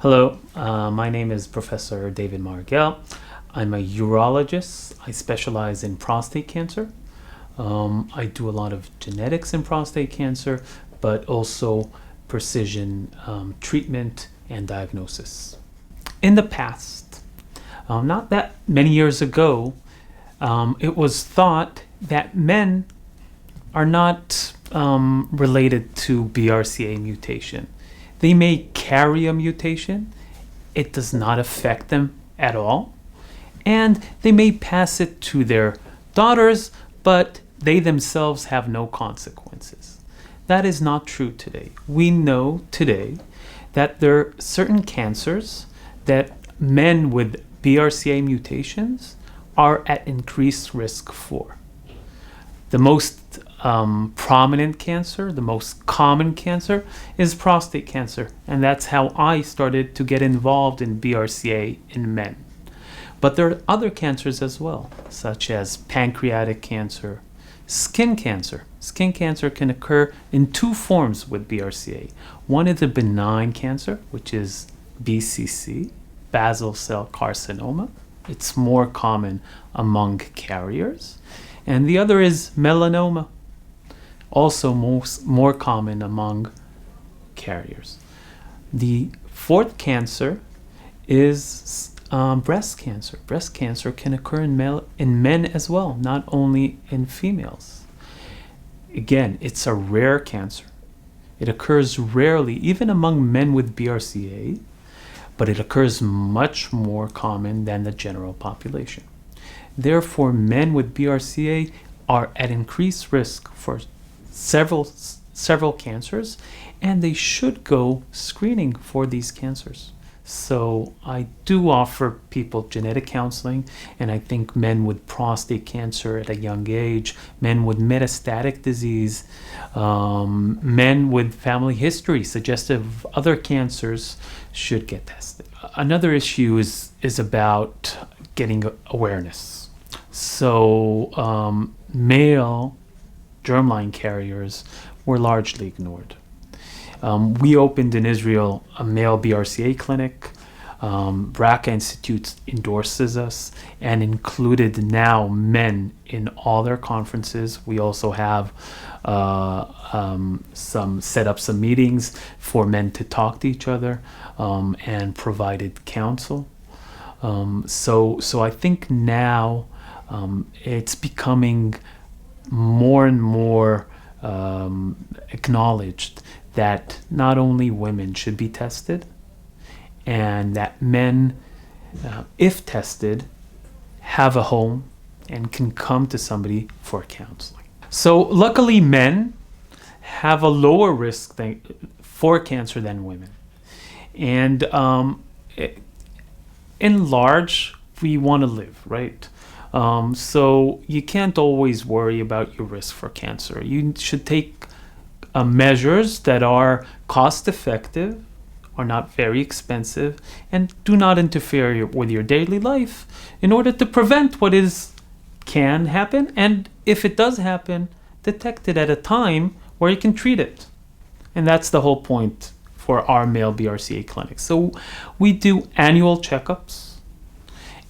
Hello, my name is Professor David Margel. I'm a urologist. I specialize in prostate cancer. I do a lot of genetics in prostate cancer, but also precision treatment and diagnosis. In the past, not that many years ago, it was thought that men are not related to BRCA mutation. They may carry a mutation, it does not affect them at all, and they may pass it to their daughters, but they themselves have no consequences. That is not true today. We know today that there are certain cancers that men with BRCA mutations are at increased risk for. The most prominent cancer, the most common cancer, is prostate cancer, and that's how I started to get involved in BRCA in men. But there are other cancers as well, such as pancreatic cancer, skin cancer. Skin cancer can occur in two forms with BRCA. One is a benign cancer, which is BCC, basal cell carcinoma. It's more common among carriers. And the other is melanoma, also more common among carriers. The fourth cancer is breast cancer. Breast cancer can occur in men as well, not only in females. Again, it's a rare cancer. It occurs rarely, even among men with BRCA, but it occurs much more common than the general population. Therefore, men with BRCA are at increased risk for several cancers, and they should go screening for these cancers. So I do offer people genetic counseling, and I think men with prostate cancer at a young age, men with metastatic disease, men with family history suggestive of other cancers should get tested. Another issue is about getting awareness. So male germline carriers were largely ignored. We opened in Israel a male BRCA clinic. BRCA Institute endorses us and included now men in all their conferences. We also have set up some meetings for men to talk to each other and provided counsel. So I think now it's becoming more and more acknowledged that not only women should be tested, and that men, if tested, have a home and can come to somebody for counseling. So luckily men have a lower risk for cancer than women. And in large, we want to live, right? So you can't always worry about your risk for cancer. You should take measures that are cost effective, are not very expensive, and do not interfere with your daily life in order to prevent what can happen, and if it does happen, detect it at a time where you can treat it. And that's the whole point for our male BRCA clinic. So we do annual checkups,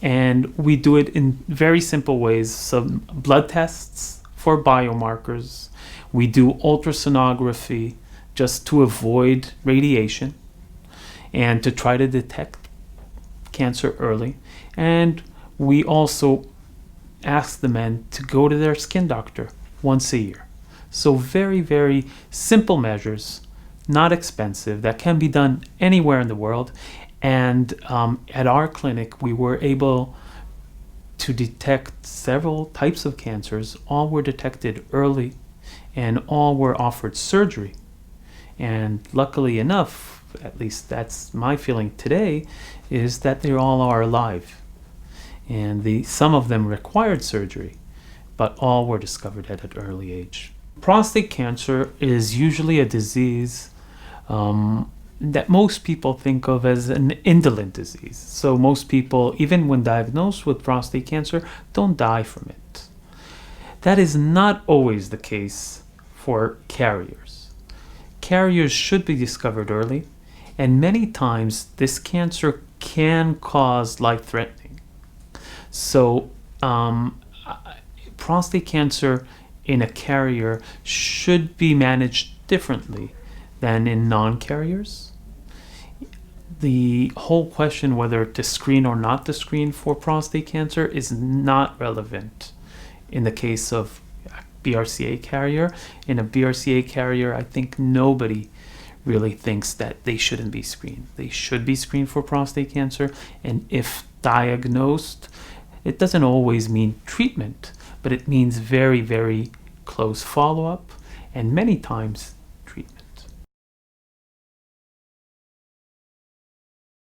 and we do it in very simple ways. Some blood tests for biomarkers. We do ultrasonography just to avoid radiation and to try to detect cancer early. And we also ask the men to go to their skin doctor once a year. So very, very simple measures, not expensive, that can be done anywhere in the world. And at our clinic, we were able to detect several types of cancers. All were detected early, and all were offered surgery. And luckily enough, at least that's my feeling today, is that they all are alive. And some of them required surgery, but all were discovered at an early age. Prostate cancer is usually a disease that most people think of as an indolent disease. So most people, even when diagnosed with prostate cancer, don't die from it. That is not always the case for carriers. Carriers should be discovered early, And many times, this cancer can cause life-threatening. So, prostate cancer in a carrier should be managed differently than in non-carriers. The whole question whether to screen or not to screen for prostate cancer is not relevant in the case of BRCA carrier. In a BRCA carrier, I think nobody really thinks that they shouldn't be screened. They should be screened for prostate cancer, and if diagnosed, it doesn't always mean treatment, but it means very, very close follow-up, and many times